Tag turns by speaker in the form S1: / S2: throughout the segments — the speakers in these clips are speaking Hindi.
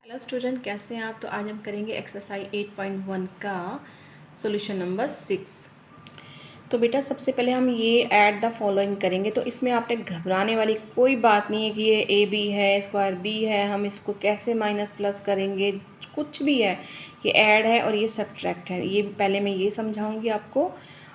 S1: हेलो स्टूडेंट, कैसे हैं आप। तो आज हम करेंगे एक्सरसाइज 8.1 का सॉल्यूशन नंबर 6। तो बेटा सबसे पहले हम ये ऐड द फॉलोइंग करेंगे। तो इसमें आपने घबराने वाली कोई बात नहीं है कि ये ए बी है, स्क्वायर बी है, हम इसको कैसे माइनस प्लस करेंगे, कुछ भी है। ये ऐड है और ये सब्ट्रैक्ट है। ये पहले मैं ये समझाऊंगी आपको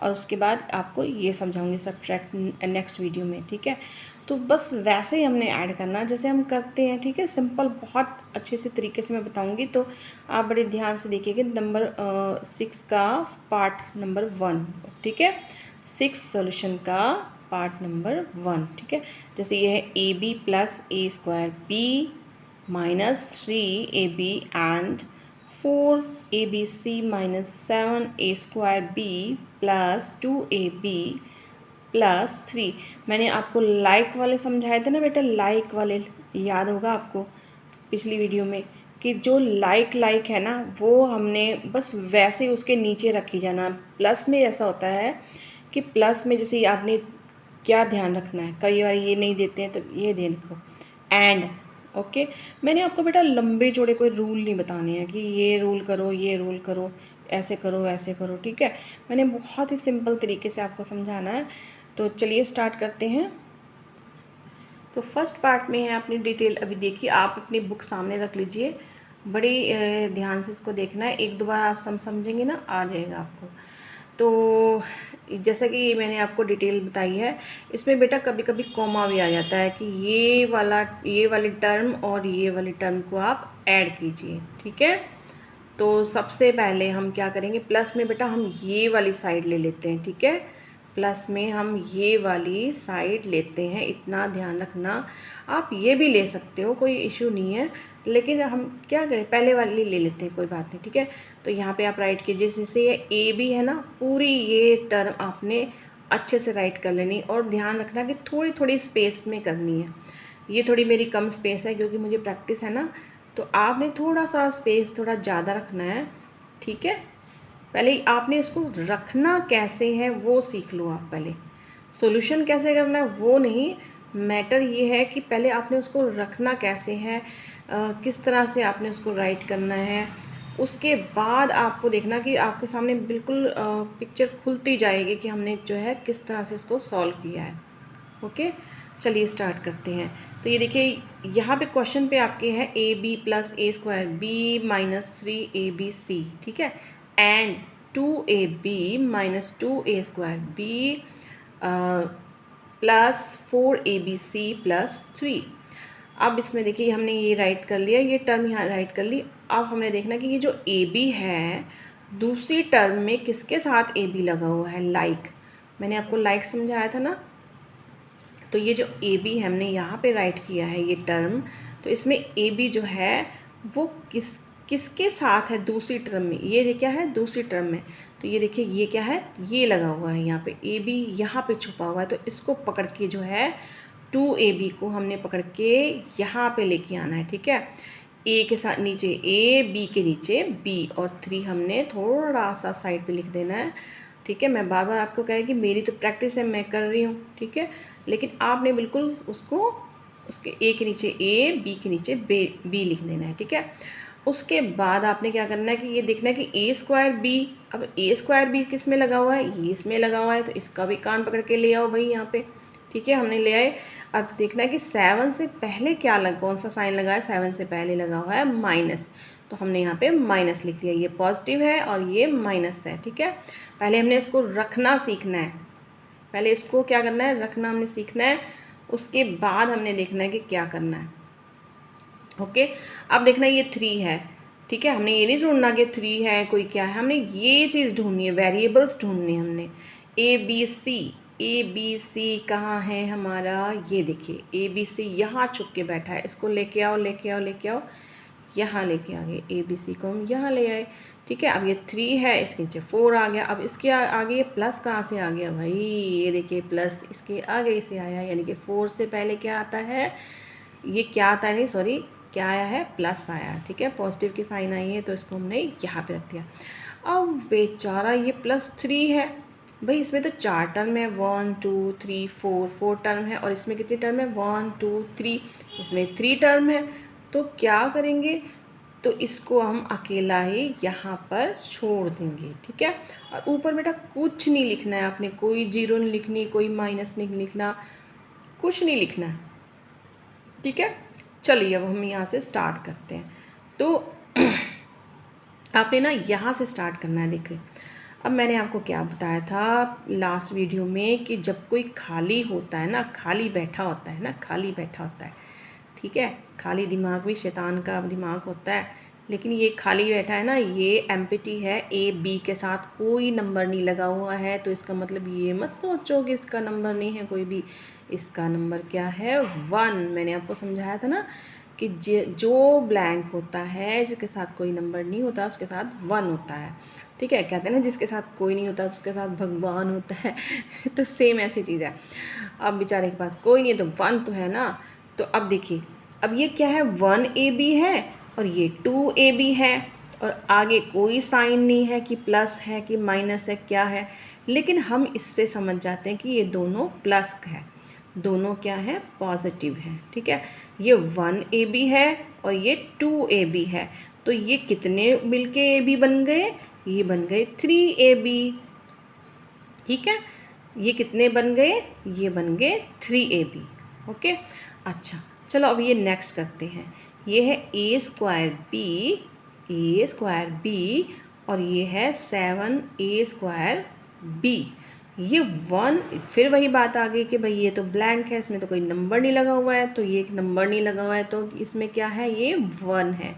S1: और उसके बाद आपको ये समझाऊंगी सब्ट्रैक्ट नेक्स्ट वीडियो में, ठीक है। तो बस वैसे ही हमने ऐड करना जैसे हम करते हैं, ठीक है। सिंपल, बहुत अच्छे से तरीके से मैं बताऊंगी, तो आप बड़े ध्यान से देखिएगा। नंबर 6 का पार्ट नंबर 1, ठीक है। 6 सॉल्यूशन का पार्ट नंबर 1, ठीक है। जैसे ये है a b plus a square b minus 3ab and 4abc minus 7a square b plus 2ab plus 3। मैंने आपको लाइक वाले समझाए थे ना बेटा, लाइक वाले याद होगा आपको पिछली वीडियो में, कि जो लाइक है ना वो हमने बस वैसे ही उसके नीचे रखी जाना। प्लस में ऐसा होता है कि प्लस में जैसे आपने क्या ध्यान रखना है, कई बार ये नहीं देते हैं तो ये दे देखो एंड। ओके, मैंने आपको बेटा लंबे चौड़े कोई रूल नहीं बताने हैं कि ये रूल करो, ये रूल करो, ऐसे करो, ऐसे करो, ठीक है। मैंने बहुत ही सिंपल तरीके से आपको समझाना है। तो चलिए स्टार्ट करते हैं। तो फर्स्ट पार्ट में है अपनी डिटेल, अभी देखिए आप अपनी बुक सामने रख लीजिए, बड़ी ध्यान से इसको देखना है। एक दो बार आप समझेंगे ना, आ जाएगा आपको। तो जैसा कि मैंने आपको डिटेल बताई है, इसमें बेटा कभी कभी कॉमा भी आ जाता है कि ये वाली टर्म और ये वाली टर्म को आप ऐड कीजिए, ठीक है। तो सबसे पहले हम क्या करेंगे, प्लस में बेटा हम ये वाली साइड ले लेते हैं, ठीक है। प्लस में हम ये वाली साइड लेते हैं, इतना ध्यान रखना। आप ये भी ले सकते हो, कोई इशू नहीं है, लेकिन हम क्या करें, पहले वाली ले लेते हैं, कोई बात नहीं, ठीक है। तो यहाँ पे आप राइट कीजिए, जैसे ये ए बी है ना, पूरी ये टर्म आपने अच्छे से राइट कर लेनी और ध्यान रखना कि थोड़ी थोड़ी स्पेस में करनी है। ये थोड़ी मेरी कम स्पेस है क्योंकि मुझे प्रैक्टिस है ना, तो आपने थोड़ा सा स्पेस थोड़ा ज़्यादा रखना है, ठीक है। पहले आपने इसको रखना कैसे है वो सीख लो आप पहले। सॉल्यूशन कैसे करना है वो नहीं, मैटर ये है कि पहले आपने उसको रखना कैसे है, किस तरह से आपने उसको राइट करना है। उसके बाद आपको देखना कि आपके सामने बिल्कुल पिक्चर खुलती जाएगी कि हमने जो है किस तरह से इसको सॉल्व किया है। ओके, चलिए स्टार्ट करते हैं। तो ये देखिए यहाँ पे क्वेश्चन पे आपके है a b plus a square b minus 3abc, ठीक है, and 2ab minus 2a square b plus 4abc plus 3। अब इसमें देखिए हमने ये राइट कर लिया, ये टर्म यहाँ राइट कर ली। अब हमने देखना कि ये जो ए बी है दूसरी टर्म में किसके साथ ए बी लगा हुआ है, लाइक। मैंने आपको लाइक समझाया था ना। तो ये जो ए बी हमने यहाँ पे राइट किया है ये टर्म, तो इसमें ए बी जो है वो किसके साथ है दूसरी टर्म में, ये क्या है दूसरी टर्म में। तो ये देखिए ये क्या है, ये लगा हुआ है यहाँ पे, ए बी यहाँ पे छुपा हुआ है। तो इसको पकड़ के जो है 2ab को हमने पकड़ के यहाँ पे लेके आना है, ठीक है। ए के साथ नीचे ए, बी के नीचे बी और 3 हमने थोड़ा सा साइड पे लिख देना है, ठीक है। मैं बार बार आपको कह रही कि मेरी तो प्रैक्टिस है, मैं कर रही हूँ, ठीक है। लेकिन आपने बिल्कुल उसको उसके ए के नीचे ए, बी के नीचे बी लिख देना है, ठीक है। उसके बाद आपने क्या करना है कि ये देखना है कि ए स्क्वायर बी, अब ए स्क्वायर बी किस में लगा हुआ है, ये इसमें लगा हुआ है, तो इसका भी कान पकड़ के ले आओ भाई यहाँ पे, ठीक है। हमने ले आए। अब देखना है कि 7 से पहले क्या लगा, कौन सा साइन लगा है, 7 से पहले लगा हुआ है माइनस, तो हमने यहाँ पे माइनस लिख लिया। ये पॉजिटिव है और ये माइनस है, ठीक है। पहले हमने इसको रखना सीखना है, पहले इसको क्या करना है, रखना हमने सीखना है। उसके बाद हमने देखना है कि क्या करना है। ओके, अब देखना ये 3 है, ठीक है। हमने ये नहीं ढूंढना कि 3 है कोई क्या है, हमने ये चीज़ ढूंढनी है, वेरिएबल्स ढूंढनी है हमने। ए बी सी कहाँ है हमारा, ये देखिए ए बी सी यहाँ छुप के बैठा है, इसको लेके आओ लेके आओ लेके आओ, यहाँ लेके आ गए, ए बी सी को हम यहाँ ले आए, ठीक है। अब ये 3 है, इसके नीचे 4 आ गया। अब इसके आगे ये प्लस कहाँ से आ गया भाई, ये देखिए प्लस इसके आगे से आया, यानी कि 4 से पहले क्या आता है, ये क्या आता है, नहीं सॉरी, क्या आया है, प्लस आया, ठीक है। पॉजिटिव की साइन आई है तो इसको हमने यहाँ पे रख दिया। अब बेचारा ये +3 है भाई, इसमें तो 4 टर्म है, 1 2 3 4 टर्म है, और इसमें कितनी टर्म है, 1 2 3, इसमें 3 टर्म है। तो क्या करेंगे, तो इसको हम अकेला ही यहाँ पर छोड़ देंगे, ठीक है। और ऊपर बेटा कुछ नहीं लिखना है आपने, कोई जीरो नहीं लिखनी, कोई माइनस नहीं लिखना, कुछ नहीं लिखना है, ठीक है। चलिए अब हम यहाँ से स्टार्ट करते हैं। तो आपने ना यहाँ से स्टार्ट करना है। देखिए अब मैंने आपको क्या बताया था लास्ट वीडियो में कि जब कोई खाली होता है ना, खाली बैठा होता है ना, खाली बैठा होता है, ठीक है। खाली दिमाग भी शैतान का दिमाग होता है, लेकिन ये खाली बैठा है ना, ये एम्प्टी है, ए बी के साथ कोई नंबर नहीं लगा हुआ है। तो इसका मतलब ये मत सोचो कि इसका नंबर नहीं है कोई भी, इसका नंबर क्या है 1। मैंने आपको समझाया था ना कि जो ब्लैंक होता है, जिसके साथ कोई नंबर नहीं होता, उसके साथ 1 होता है, ठीक है। कहते हैं ना जिसके साथ कोई नहीं होता उसके साथ भगवान होता है तो सेम ऐसी चीज़ है। अब बेचारे के पास कोई नहीं है तो 1 तो है ना। तो अब देखिए, अब ये क्या है, 1AB है और ये 2AB है, और आगे कोई साइन नहीं है कि प्लस है कि माइनस है, क्या है। लेकिन हम इससे समझ जाते हैं कि ये दोनों प्लस है, दोनों क्या है, पॉजिटिव है, ठीक है। ये 1AB है और ये 2AB है, तो ये कितने मिलके AB बन गए, ये बन गए 3AB, ठीक है। ये कितने बन गए, ये बन गए 3AB, ओके। अच्छा चलो अब ये नेक्स्ट करते हैं। ये है A²B और ये है 7A²B। ये 1, फिर वही बात आ गई कि भाई ये तो ब्लैंक है, इसमें तो कोई नंबर नहीं लगा हुआ है, तो ये एक नंबर नहीं लगा हुआ है, तो इसमें क्या है, ये 1 है।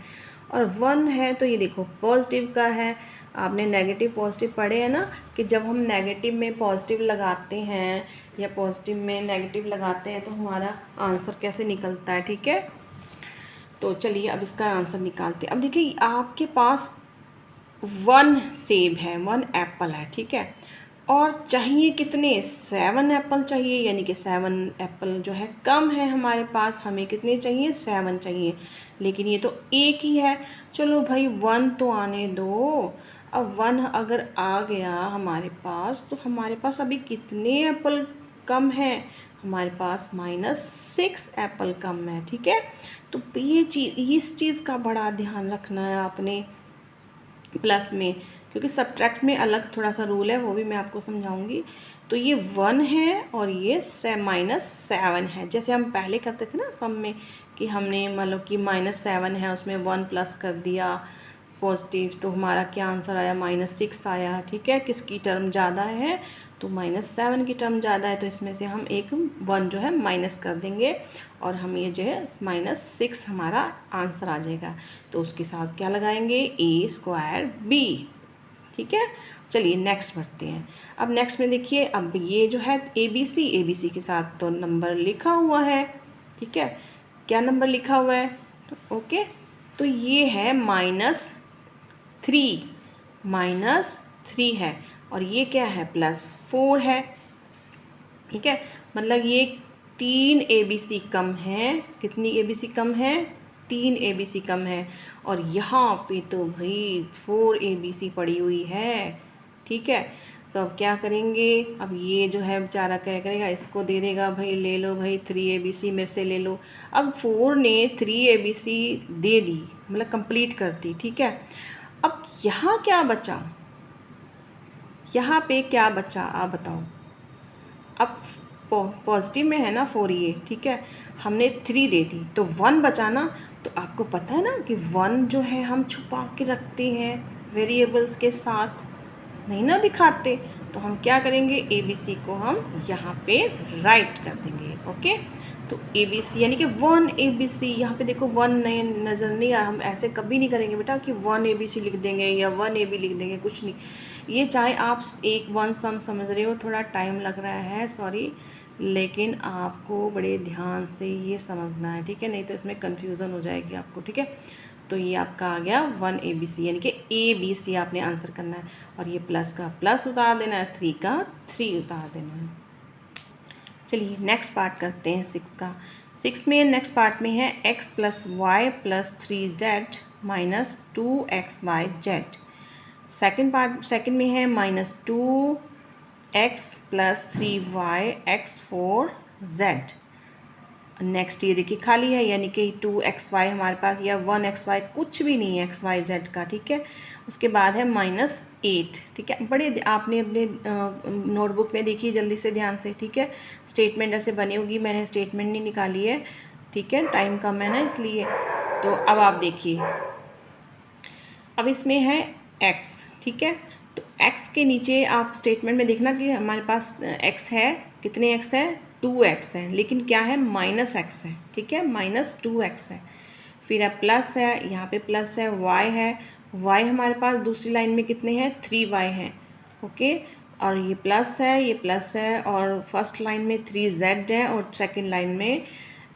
S1: और 1 है तो ये देखो पॉजिटिव का है। आपने नेगेटिव पॉजिटिव पढ़े हैं ना, कि जब हम नेगेटिव में पॉजिटिव लगाते हैं या पॉजिटिव में नेगेटिव लगाते हैं तो हमारा आंसर कैसे निकलता है, ठीक है। तो चलिए अब इसका आंसर निकालते हैं। अब देखिए आपके पास 1 सेब है, 1 एप्पल है, ठीक है। और चाहिए कितने, 7 एप्पल चाहिए, यानी कि 7 एप्पल जो है कम है हमारे पास, हमें कितने चाहिए, 7 चाहिए। लेकिन ये तो एक ही है, चलो भाई 1 तो आने दो। अब 1 अगर आ गया हमारे पास, तो हमारे पास अभी कितने एप्पल कम है, हमारे पास -6 एप्पल कम है, ठीक है। तो ये चीज़, इस चीज़ का बड़ा ध्यान रखना है आपने प्लस में, क्योंकि सब्ट्रैक्ट में अलग थोड़ा सा रूल है, वो भी मैं आपको समझाऊंगी। तो ये 1 है और ये -7 है, जैसे हम पहले करते थे ना सम में, कि हमने मतलब कि -7 है उसमें 1 प्लस कर दिया पॉजिटिव, तो हमारा क्या आंसर आया, -6 आया, ठीक है। किसकी टर्म ज़्यादा है, तो -7 की टर्म ज़्यादा है, तो इसमें से हम एक 1 जो है माइनस कर देंगे और हम ये जो है -6 हमारा आंसर आ जाएगा। तो उसके साथ क्या लगाएंगे, A²B, ठीक है। चलिए नेक्स्ट बढ़ते हैं। अब नेक्स्ट में देखिए, अब ये जो है ABC के साथ तो नंबर लिखा हुआ है, ठीक है। क्या नंबर लिखा हुआ है, तो ओके, तो ये है -3 है, और ये क्या है, +4 है, ठीक है। मतलब ये 3 ABC कम है, कितनी ABC कम है, 3 ABC कम है। और यहाँ पे तो भाई 4 ABC पड़ी हुई है, ठीक है। तो अब क्या करेंगे, अब ये जो है बेचारा क्या करेगा, इसको दे देगा, भाई ले लो भाई 3 ABC मेरे से ले लो। अब 4 ने 3 ABC दे दी, मतलब कंप्लीट कर दी, ठीक है। अब यहाँ क्या बचा, यहाँ पे क्या बचा आप बताओ। अब पॉजिटिव में है ना 4 ये, ठीक है, हमने 3 दे दी तो 1 बचा ना। तो आपको पता है ना कि 1 जो है हम छुपा के रखते हैं वेरिएबल्स के साथ, नहीं ना दिखाते। तो हम क्या करेंगे, ABC को हम यहाँ पे राइट कर देंगे, ओके। तो ABC यानी कि 1 ABC, यहाँ पे देखो 1 नहीं नज़र नहीं आ रहा, हम ऐसे कभी नहीं करेंगे बेटा कि 1 ABC लिख देंगे या 1 AB लिख देंगे, कुछ नहीं। ये चाहे आप एक 1 सम समझ रहे हो, थोड़ा टाइम लग रहा है, सॉरी, लेकिन आपको बड़े ध्यान से ये समझना है, ठीक है, नहीं तो इसमें कन्फ्यूज़न हो जाएगी आपको, ठीक है। तो ये आपका आ गया 1 ABC, यानी कि ABC आपने आंसर करना है, और ये प्लस का प्लस उतार देना है, 3 का 3 उतार देना है। चलिए नेक्स्ट पार्ट करते हैं 6 का। 6 में नेक्स्ट पार्ट में है x + y + 3z - 2xyz। Second में है -2x + 3y x 4z। Next ये देखिए खाली है, यानी कि 2xy हमारे पास या 1xy कुछ भी नहीं है xyz का, ठीक है। उसके बाद है -8, ठीक है। बड़े आपने अपने नोटबुक में देखिए जल्दी से ध्यान से, ठीक है। स्टेटमेंट ऐसे बनी होगी, मैंने स्टेटमेंट नहीं निकाली है, ठीक है, टाइम कम है ना इसलिए। तो अब आप देखिए, अब इसमें है x, ठीक है। तो x के नीचे आप स्टेटमेंट में देखना कि हमारे पास x है, कितने x है, 2x है, लेकिन क्या है -x है, ठीक है, -2x है। फिर है प्लस है, यहाँ पे प्लस है, y है, y हमारे पास दूसरी लाइन में कितने हैं, 3y हैं, ओके। और ये प्लस है, और फर्स्ट लाइन में 3z है, और सेकंड लाइन में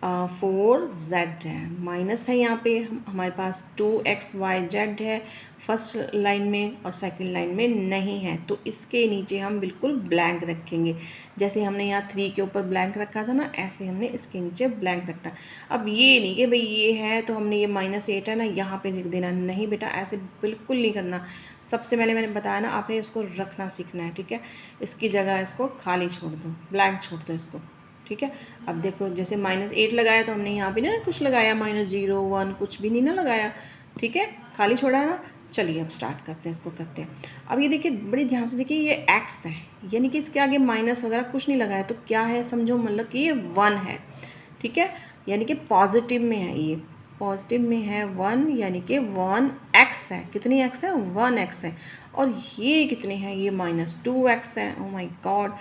S1: 4z है। माइनस है यहाँ पे हमारे पास 2xyz है फर्स्ट लाइन में, और सेकंड लाइन में नहीं है, तो इसके नीचे हम बिल्कुल ब्लैंक रखेंगे। जैसे हमने यहाँ 3 के ऊपर ब्लैंक रखा था ना, ऐसे हमने इसके नीचे ब्लैंक रखना। अब ये नहीं कि भाई ये है तो हमने ये -8 है ना यहाँ पे लिख देना, नहीं बेटा, ऐसे बिल्कुल नहीं करना। सबसे पहले मैंने बताया ना, आपने इसको रखना सीखना है, ठीक है। इसकी जगह इसको खाली छोड़ दो, ब्लैंक छोड़ दो इसको, ठीक है। अब देखो जैसे -8 लगाया तो हमने यहाँ पे ना कुछ लगाया, -0 1 कुछ भी नहीं ना लगाया, ठीक है, खाली छोड़ा है ना। चलिए अब स्टार्ट करते हैं, इसको करते हैं। अब ये देखिए बड़ी ध्यान से देखिए, ये x है, यानी कि इसके आगे माइनस वगैरह कुछ नहीं लगाया, तो क्या है समझो, मतलब कि ये 1 है, ठीक है, यानी कि पॉजिटिव में है, ये पॉजिटिव में है 1, यानी कि 1x है। कितनी x है, 1x है। और ये कितने हैं, ये -2x है। ओ माय गॉड,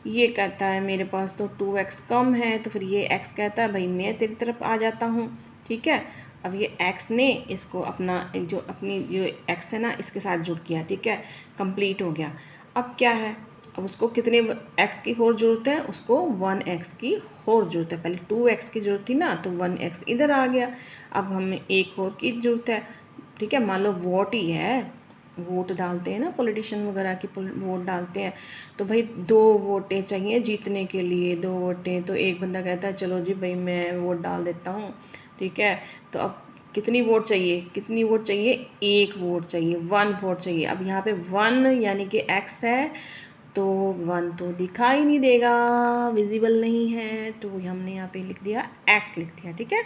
S1: ये कहता है मेरे पास तो 2x कम है, तो फिर ये x कहता है भाई मैं तेरी तरफ आ जाता हूँ, ठीक है। अब ये x ने इसको अपनी जो x है ना इसके साथ जुड़ किया, ठीक है, कंप्लीट हो गया। अब क्या है, अब उसको कितने x की और ज़रूरत है, उसको 1x की और ज़रूरत है। पहले 2x की ज़रूरत थी ना, तो 1x इधर आ गया। अब हमें एक और की ज़रूरत है, ठीक है। मान लो वोट ही है, वोट डालते हैं ना पॉलिटिशियन वगैरह की, वोट डालते हैं, तो भाई 2 वोटें चाहिए जीतने के लिए, 2 वोटें। तो एक बंदा कहता है चलो जी भाई मैं वोट डाल देता हूँ, ठीक है। तो अब कितनी वोट चाहिए, कितनी वोट चाहिए, 1 वोट चाहिए, 1 वोट चाहिए। अब यहाँ पे 1 यानी कि x है, तो 1 तो दिखाई नहीं देगा, विजिबल नहीं है, तो हमने यहाँ पे लिख दिया x लिख दिया, ठीक है।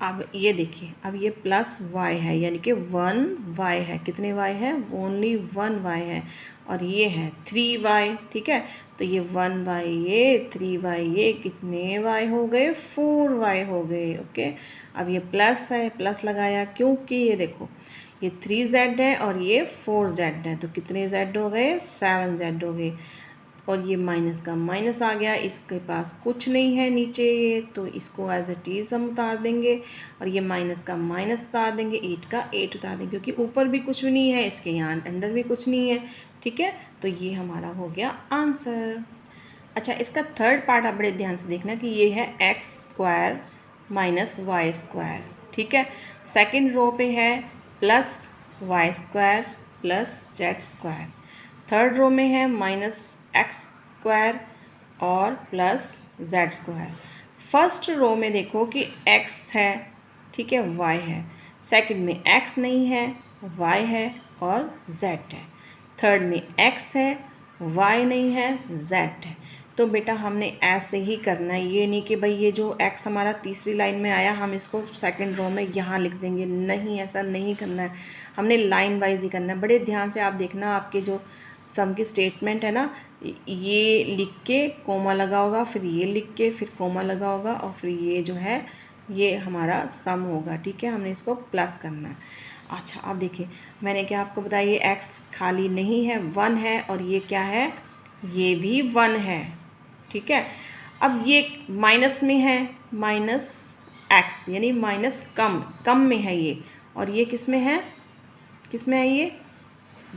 S1: अब ये देखिए, अब ये +y है, यानी कि 1y है। कितने y है, ओनली 1y है। और ये है 3y, ठीक है। तो ये 1y, ये 3y, ये कितने y हो गए, 4y हो गए, ओके। अब ये प्लस है, प्लस लगाया क्योंकि ये देखो ये 3z है और ये 4z है, तो कितने z हो गए, 7z हो गए। और ये माइनस का माइनस आ गया, इसके पास कुछ नहीं है नीचे ये, तो इसको एज इट इज़ हम उतार देंगे। और ये माइनस का माइनस उतार देंगे, 8 का 8 उतार देंगे, क्योंकि ऊपर भी कुछ भी नहीं है, इसके यहाँ अंदर भी कुछ नहीं है, ठीक है। तो ये हमारा हो गया आंसर। अच्छा, इसका थर्ड पार्ट आप बड़े ध्यान से देखना कि ये है x² - y², ठीक है। सेकेंड रो पे है +y² + z²। थर्ड रो में है -x² और +z²। फर्स्ट रो में देखो कि x है, ठीक है, y है। सेकंड में x नहीं है, y है और z है। थर्ड में x है, y नहीं है, z है। तो बेटा हमने ऐसे ही करना है, ये नहीं कि भाई ये जो x हमारा तीसरी लाइन में आया हम इसको सेकंड रो में यहाँ लिख देंगे, नहीं, ऐसा नहीं करना है, हमने लाइन वाइज ही करना है। बड़े ध्यान से आप देखना, आपके जो सम की स्टेटमेंट है ना, ये लिख के कोमा लगा होगा, फिर ये लिख के फिर कोमा लगा होगा, और फिर ये जो है ये हमारा सम होगा, ठीक है। हमने इसको प्लस करना है। अच्छा, अब देखिए मैंने क्या आपको बताया, ये x खाली नहीं है, 1 है, और ये क्या है, ये भी 1 है, ठीक है। अब ये माइनस में है, -x यानी माइनस कम में है ये, और ये किस में है, किस में है,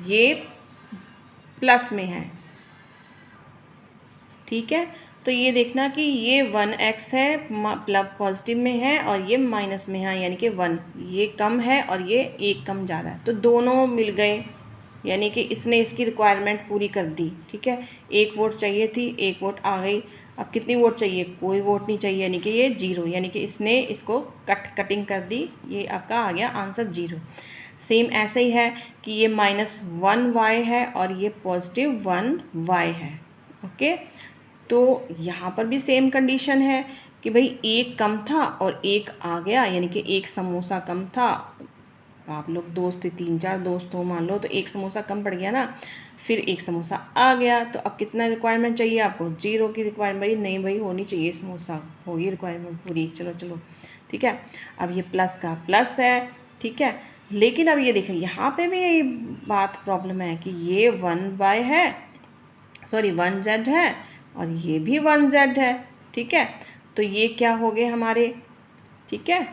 S1: ये प्लस में है, ठीक है। तो ये देखना कि ये 1x है, पॉजिटिव में है, और ये माइनस में है, यानी कि 1, ये कम है और ये 1 कम ज़्यादा है, तो दोनों मिल गए, यानी कि इसने इसकी रिक्वायरमेंट पूरी कर दी, ठीक है। 1 वोट चाहिए थी, 1 वोट आ गई। अब कितनी वोट चाहिए, कोई वोट नहीं चाहिए, यानी कि ये 0, यानी कि इसने इसको कटिंग कर दी, ये आपका आ गया आंसर 0। सेम ऐसे ही है कि ये -1y है और ये +1y है, ओके। तो यहाँ पर भी सेम कंडीशन है कि भाई एक कम था और एक आ गया, यानी कि एक समोसा कम था। आप लोग दोस्त थे, 3-4 दोस्त हो मान लो, तो एक समोसा कम पड़ गया ना, फिर एक समोसा आ गया, तो अब कितना रिक्वायरमेंट चाहिए आपको? 0 की रिक्वायरमेंट। भाई नहीं भाई, होनी चाहिए समोसा, होगी रिक्वायरमेंट पूरी। चलो चलो ठीक है। अब ये प्लस का प्लस है, ठीक है। लेकिन अब ये देखें, यहाँ पे भी यही बात प्रॉब्लम है कि ये 1y है, सॉरी 1z है, और ये भी 1z है, ठीक है। तो ये क्या हो गए हमारे, ठीक है,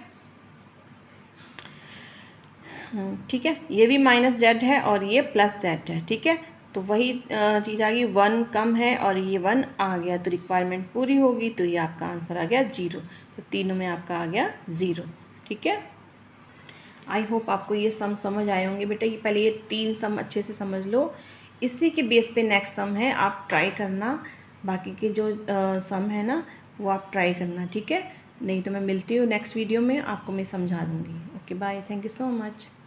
S1: ठीक है। ये भी -z है और ये +z है, ठीक है। तो वही चीज़ आ गई, 1 कम है और ये 1 आ गया, तो रिक्वायरमेंट पूरी होगी, तो ये आपका आंसर आ गया 0। तो तीनों में आपका आ गया 0, ठीक है। आई होप आपको ये सम समझ आए होंगे बेटा। ये पहले ये 3 सम अच्छे से समझ लो, इसी के बेस पे नेक्स्ट सम है, आप ट्राई करना। बाकी के जो सम है ना, वो आप ट्राई करना, ठीक है। नहीं तो मैं मिलती हूँ नेक्स्ट वीडियो में, आपको मैं समझा दूँगी। Okay bye, thank you so much.